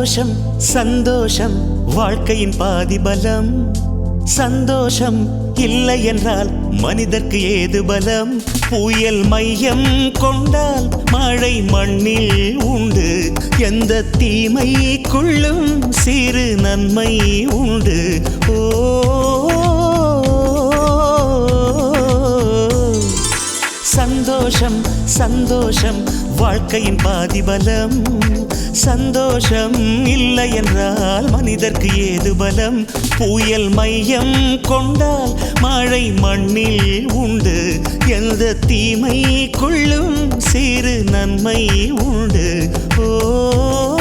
சந்தோஷம் சந்தோஷம் வாழ்க்கையின் பாதி பலம். சந்தோஷம் இல்லை என்றால் மனிதர்க்கு ஏது பலம்? புயல் மையம் கொண்டால் மழை மண்ணில் உண்டு. எந்த தீமைக்குள்ளும் சிறு நன்மை உண்டு. ஓ சந்தோஷம் சந்தோஷம் வாழ்க்கையின் பாதி பலம். சந்தோஷம் இல்லை என்றால் மனிதர்க்கு ஏது பலம்? புயல் மையம் கொண்டால் மழை மண்ணில் உண்டு. எந்த தீமைக்குள்ளும் சிறு நன்மை உண்டு. ஓ